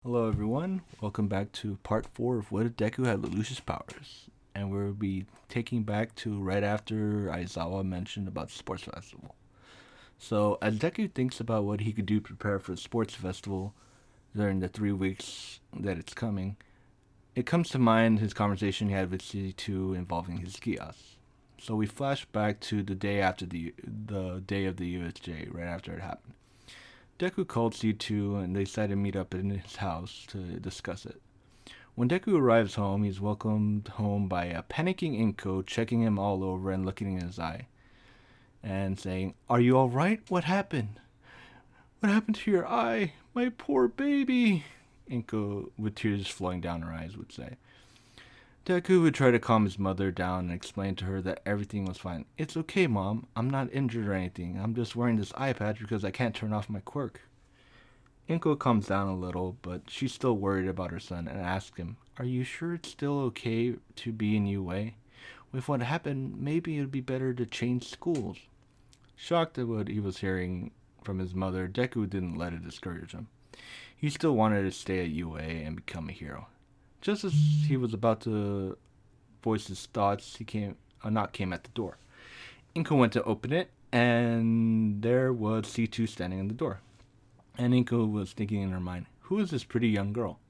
Hello everyone, welcome back to part 4 of What If Deku Had Lelouch's Powers. And we'll be taking back to right after Aizawa mentioned about the sports festival. So as Deku thinks about what he could do to prepare for the sports festival during the 3 weeks that it's coming, it comes to mind his conversation he had with C2 involving his Gias. So we flash back to the day after the day of the USJ, right after it happened. Deku called C2 and they decided to meet up in his house to discuss it. When Deku arrives home, he's welcomed home by a panicking Inko checking him all over and looking in his eye and saying, "Are you alright? What happened? What happened to your eye? My poor baby!" Inko, with tears flowing down her eyes, would say. Deku would try to calm his mother down and explain to her that everything was fine. "It's okay, Mom. I'm not injured or anything. I'm just wearing this eye patch because I can't turn off my quirk." Inko calms down a little, but she's still worried about her son and asks him, "Are you sure it's still okay to be in UA? With what happened, maybe it would be better to change schools." Shocked at what he was hearing from his mother, Deku didn't let it discourage him. He still wanted to stay at UA and become a hero. Just as he was about to voice his thoughts, a knock came at the door. Inko went to open it, and there was C2 standing in the door. And Inko was thinking in her mind, "Who is this pretty young girl?"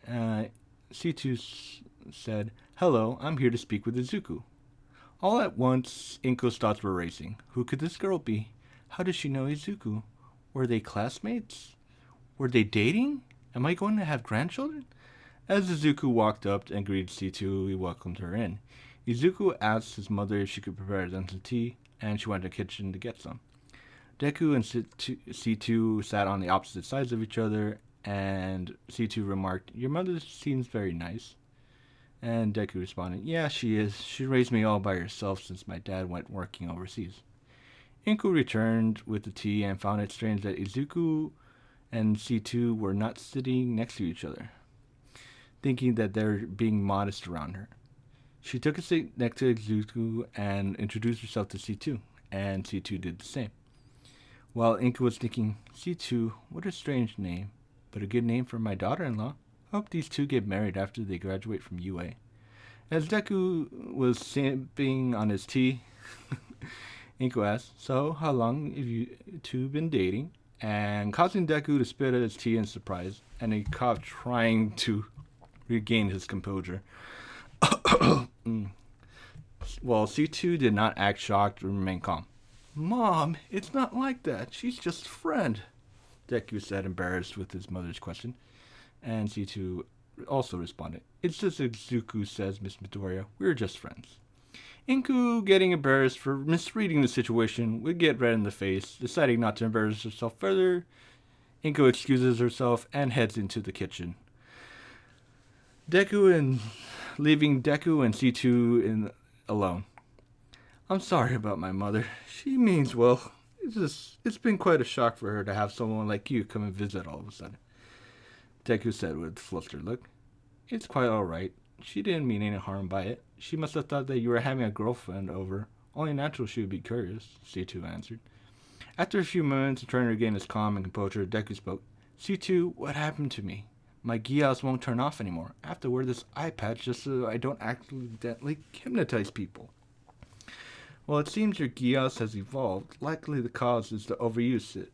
Uh, C2 said, "Hello, I'm here to speak with Izuku." All at once, Inko's thoughts were racing. Who could this girl be? How did she know Izuku? Were they classmates? Were they dating? Am I going to have grandchildren? As Izuku walked up and greeted C2, he welcomed her in. Izuku asked his mother if she could prepare them some tea, and she went to the kitchen to get some. Deku and C2 sat on the opposite sides of each other, and C2 remarked, "Your mother seems very nice." And Deku responded, "Yeah, she is. She raised me all by herself since my dad went working overseas." Inku returned with the tea and found it strange that Izuku and C2 were not sitting next to each other, thinking that they're being modest around her. She took a seat next to Izuku and introduced herself to C2, and C2 did the same. While Inka was thinking, "C2, what a strange name, but a good name for my daughter-in-law. I hope these two get married after they graduate from UA." As Deku was sipping on his tea, Inko asked, "So, how long have you two been dating?" And causing Deku to spit at his tea in surprise, and he coughed trying to regain his composure. Well, C2 did not act shocked or remain calm. "Mom, it's not like that. She's just a friend," Deku said, embarrassed with his mother's question. And C2 also responded, "It's just as Zuku says, Miss Midoriya. We're just friends." Inku, getting embarrassed for misreading the situation, would get red in the face. Deciding not to embarrass herself further, Inko excuses herself and heads into the kitchen. Leaving Deku and C2 alone. "I'm sorry about my mother. She means well. It's been quite a shock for her to have someone like you come and visit all of a sudden," Deku said with a flustered look. "It's quite alright. She didn't mean any harm by it. She must have thought that you were having a girlfriend over. Only natural she would be curious," C2 answered. After a few moments of trying to regain his calm and composure, Deku spoke. "C2, what happened to me? My Gias won't turn off anymore. I have to wear this eye patch just so I don't accidentally hypnotize people." "Well, it seems your Gias has evolved. Likely the cause is to overuse it.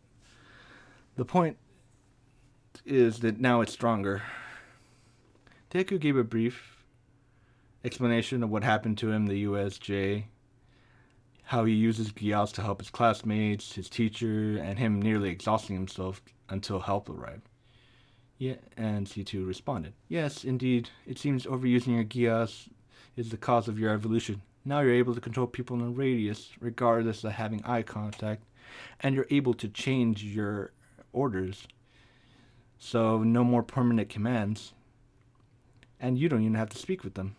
The point is that now it's stronger." Deku gave a brief explanation of what happened to him in the USJ, how he uses Gias to help his classmates, his teacher, and him nearly exhausting himself until help arrived. Yeah, and C2 responded, "Yes, indeed. It seems overusing your Gias is the cause of your evolution. Now you're able to control people in a radius, regardless of having eye contact, and you're able to change your orders. So no more permanent commands, and you don't even have to speak with them.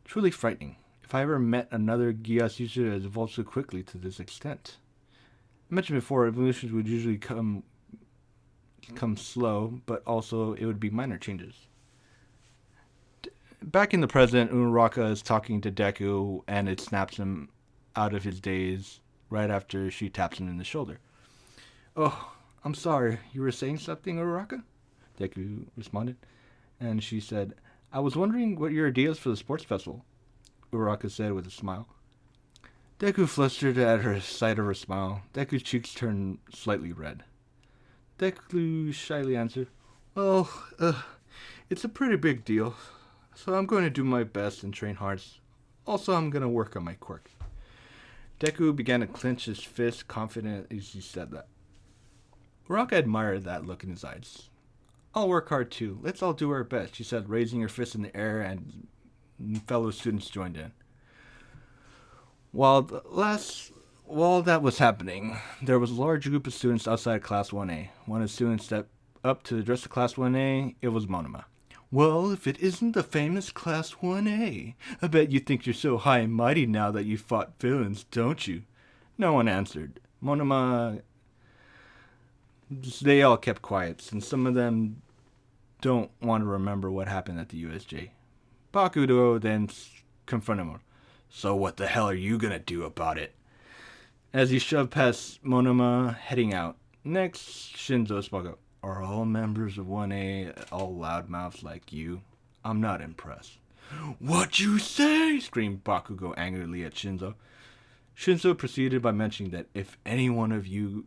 Truly frightening. If I ever met another Gias user that evolved so quickly to this extent." I mentioned before, evolutions would usually come slow, but also it would be minor changes. Back in the present, Uraraka is talking to Deku, and it snaps him out of his daze right after she taps him in the shoulder. "Oh, I'm sorry. You were saying something, Uraraka?" Deku responded. And she said, I was wondering what your idea is for the sports festival, Uraraka said with a smile. Deku flustered at her sight of her smile. Deku's cheeks turned slightly red. Deku shyly answered, Well, it's a pretty big deal, so I'm going to do my best and train hard. Also, I'm going to work on my quirk. Deku began to clench his fist, confident as he said that. Uraraka admired that look in his eyes. I'll work hard too. Let's all do our best, she said, raising her fist in the air, and fellow students joined in. While that was happening, there was a large group of students outside Class 1A. One of the students stepped up to address the Class 1A. It was Monoma. Well, if it isn't the famous Class 1A, I bet you think you're so high and mighty now that you fought villains, don't you? No one answered. Monoma... They all kept quiet, since some of them don't want to remember what happened at the USJ. Bakugo then confronted him. So what the hell are you gonna do about it? As he shoved past Monoma, heading out. Next, Shinzo spoke up. Are all members of 1A all loudmouths like you? I'm not impressed. What you say? Screamed Bakugo angrily at Shinzo. Shinzo proceeded by mentioning that if any one of you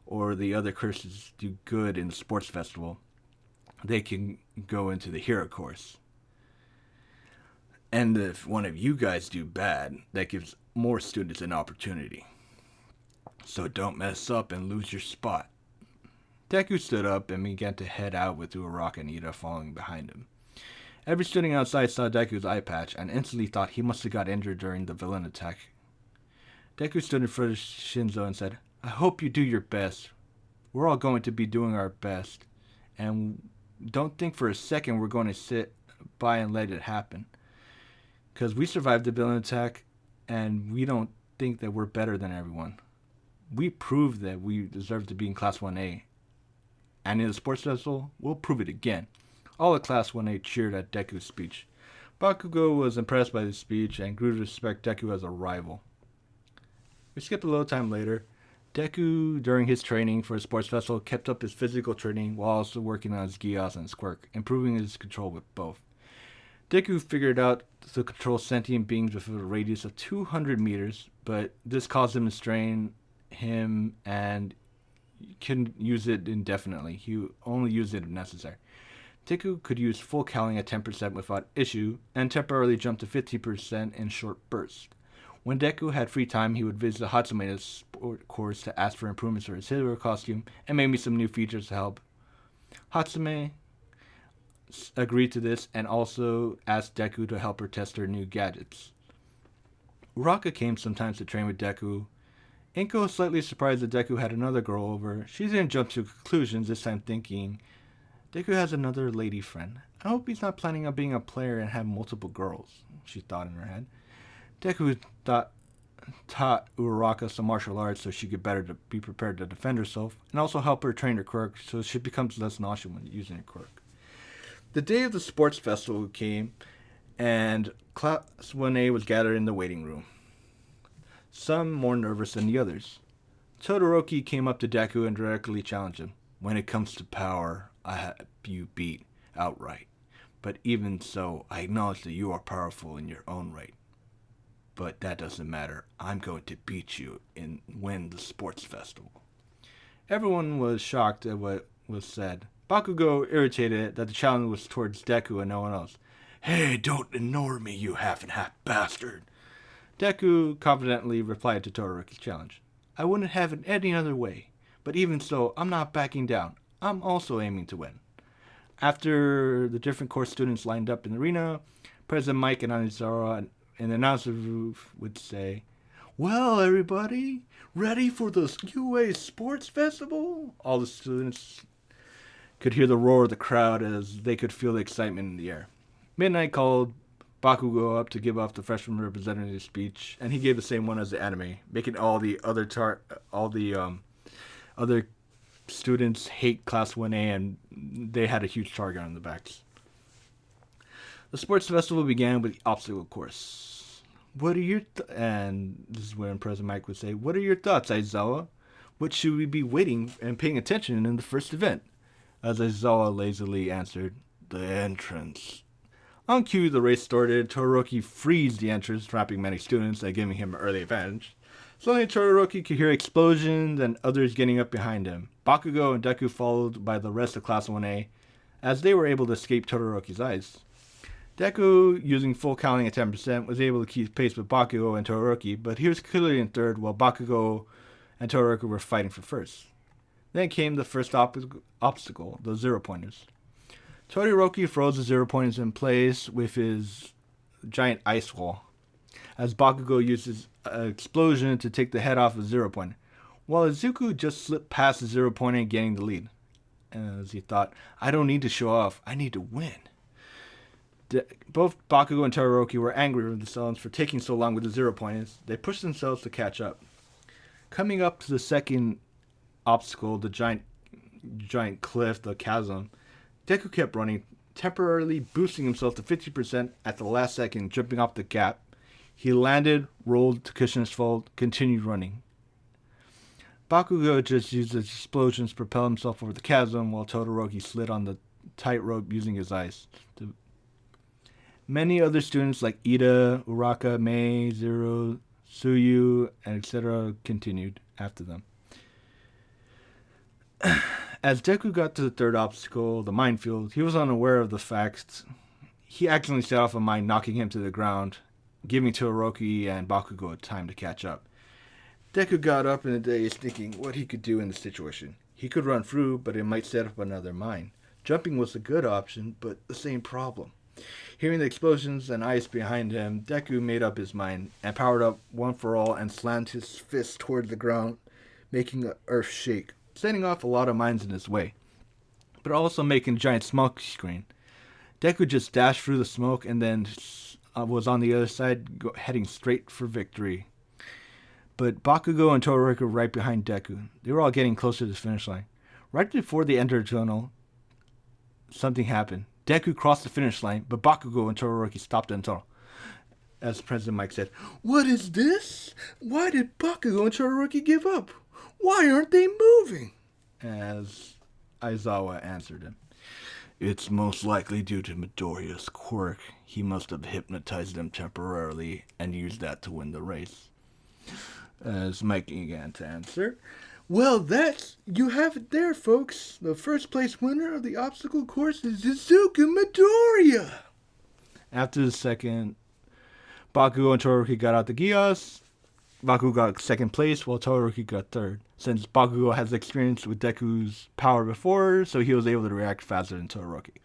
or the other curses do good in the sports festival, they can go into the hero course. And if one of you guys do bad, that gives more students an opportunity. So don't mess up and lose your spot. Deku stood up and began to head out with Uraraka and Ida following behind him. Every student outside saw Deku's eye patch and instantly thought he must have got injured during the villain attack. Deku stood in front of Shinzo and said, I hope you do your best. We're all going to be doing our best. And don't think for a second we're going to sit by and let it happen. Because we survived the villain attack, and we don't think that we're better than everyone. We proved that we deserve to be in Class 1A. And in the sports festival, we'll prove it again. All of Class 1A cheered at Deku's speech. Bakugo was impressed by the speech and grew to respect Deku as a rival. We skip a little time later. Deku, during his training for the sports festival, kept up his physical training while also working on his Gyos and his quirk, improving his control with both. Deku figured out to control sentient beings with a radius of 200 meters, but this caused him to strain him and couldn't use it indefinitely. He only used it if necessary. Deku could use full cowling at 10% without issue, and temporarily jump to 50% in short bursts. When Deku had free time, he would visit Hatsume's sport course to ask for improvements for his hero costume and maybe some new features to help. Hatsume agreed to this and also asked Deku to help her test her new gadgets. Uraraka came sometimes to train with Deku. Inko was slightly surprised that Deku had another girl over. She didn't jump to conclusions, this time thinking, Deku has another lady friend. I hope he's not planning on being a player and have multiple girls, she thought in her head. Deku taught Uraraka some martial arts so she could better be prepared to defend herself, and also help her train her quirk so she becomes less nauseous when using her quirk. The day of the sports festival came, and Class 1A was gathered in the waiting room, some more nervous than the others. Todoroki came up to Deku and directly challenged him. When it comes to power, I have you beat outright. But even so, I acknowledge that you are powerful in your own right. But that doesn't matter. I'm going to beat you and win the sports festival. Everyone was shocked at what was said. Bakugo irritated that the challenge was towards Deku and no one else. Hey, don't ignore me, you half-and-half bastard. Deku confidently replied to Todoroki's challenge. I wouldn't have it any other way. But even so, I'm not backing down. I'm also aiming to win. After the different course students lined up in the arena, President Mike and Anizara and the announcer would say, Well, everybody, ready for the UA Sports Festival? All the students could hear the roar of the crowd as they could feel the excitement in the air. Midnight called Bakugo up to give off the freshman representative speech, and he gave the same one as the anime, making all the other other students hate Class 1A, and they had a huge target on their backs. The sports festival began with the obstacle course. And this is where President Mike would say, What are your thoughts, Aizawa? What should we be waiting and paying attention in the first event? As Aizawa lazily answered, "The entrance." On cue, the race started. Todoroki frees the entrance, trapping many students and giving him an early advantage. Suddenly, Todoroki could hear explosions and others getting up behind him. Bakugo and Deku followed by the rest of Class 1A, as they were able to escape Todoroki's eyes. Deku, using full counting at 10%, was able to keep pace with Bakugo and Todoroki, but he was clearly in third while Bakugo and Todoroki were fighting for first. Then came the first obstacle, the zero-pointers. Todoroki froze the zero-pointers in place with his giant ice wall, as Bakugo used his explosion to take the head off the zero-pointer, while Izuku just slipped past the zero-pointer, getting the lead. As he thought, "I don't need to show off, I need to win." Both Bakugo and Todoroki were angry with themselves for taking so long with the zero-pointers. They pushed themselves to catch up. Coming up to the second obstacle, the giant cliff, the chasm, Deku kept running, temporarily boosting himself to 50% at the last second, jumping off the gap. He landed, rolled to cushion his fall, continued running. Bakugo just used his explosions to propel himself over the chasm, while Todoroki slid on the tightrope using his ice. Many other students like Ida, Uraka, Mei, Zero, Suyu, and etc. continued after them. As Deku got to the third obstacle, the minefield, he was unaware of the fact he accidentally set off a mine, knocking him to the ground, giving Todoroki and Bakugo time to catch up. Deku got up in a daze, thinking what he could do in the situation. He could run through, but it might set up another mine. Jumping was a good option, but the same problem. Hearing the explosions and ice behind him, Deku made up his mind and powered up one for all and slammed his fist toward the ground, making the earth shake, setting off a lot of mines in his way, but also making a giant smoke screen. Deku just dashed through the smoke and then was on the other side, heading straight for victory. But Bakugo and Todoroki were right behind Deku. They were all getting closer to the finish line. Right before they entered the tunnel, something happened. Deku crossed the finish line, but Bakugo and Todoroki stopped in the tunnel. As President Mike said, "What is this? Why did Bakugo and Todoroki give up? Why aren't they moving?" As Aizawa answered him, "It's most likely due to Midoriya's quirk. He must have hypnotized them temporarily and used that to win the race." As Mike began to answer, "Well, you have it there, folks. The first place winner of the obstacle course is Izuku Midoriya." After the second, Bakugo and Todoroki got out the Gios. Bakugo got second place, while Todoroki got third. Since Bakugo has experience with Deku's power before, so he was able to react faster than Todoroki.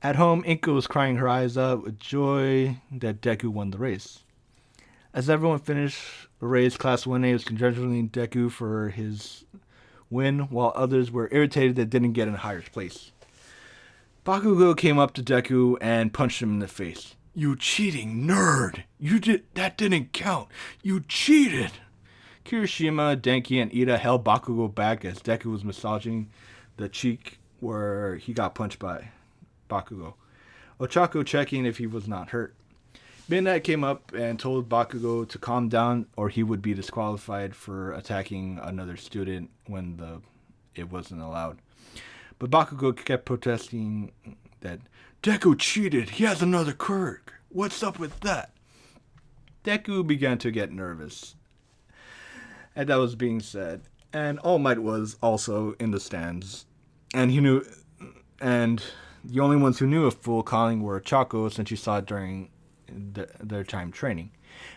At home, Inko was crying her eyes out with joy that Deku won the race. As everyone finished the race, Class 1A was congratulating Deku for his win, while others were irritated that didn't get in higher place. Bakugo came up to Deku and punched him in the face. "You cheating nerd! That didn't count! You cheated!" Kirishima, Denki, and Ida held Bakugo back as Deku was massaging the cheek where he got punched by Bakugo. Ochako checking if he was not hurt. Midnight came up and told Bakugo to calm down or he would be disqualified for attacking another student when it wasn't allowed. But Bakugo kept protesting that Deku cheated. He has another quirk. What's up with that? Deku began to get nervous. And that was being said. And All Might was also in the stands. And the only ones who knew of full calling were Chaco, since she saw it during their time training.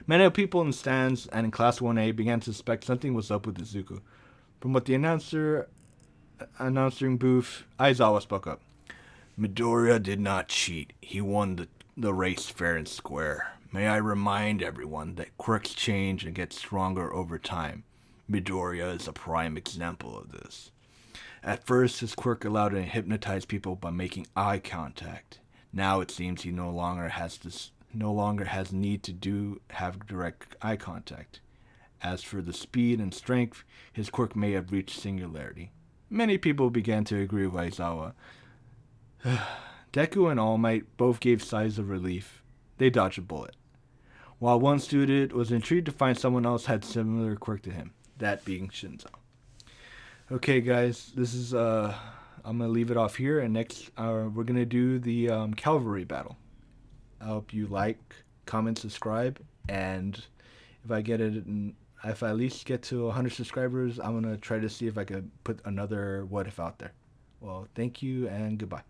Many people in the stands and in Class 1A began to suspect something was up with Izuku. From what the announcing booth, Aizawa spoke up. "Midoriya did not cheat. He won the race fair and square. May I remind everyone that quirks change and get stronger over time. Midoriya is a prime example of this. At first, his quirk allowed him to hypnotize people by making eye contact. Now it seems he no longer has need to have direct eye contact. As for the speed and strength, his quirk may have reached singularity." Many people began to agree with Aizawa. Deku and All Might both gave sighs of relief. They dodged a bullet. While one student was intrigued to find someone else had similar quirk to him, that being Shinzo. Okay, guys, this is I'm gonna leave it off here, and next we're gonna do the cavalry battle. I hope you like, comment, subscribe, and if I get it, if I at least get to 100 subscribers, I'm gonna try to see if I could put another what if out there. Well, thank you and goodbye.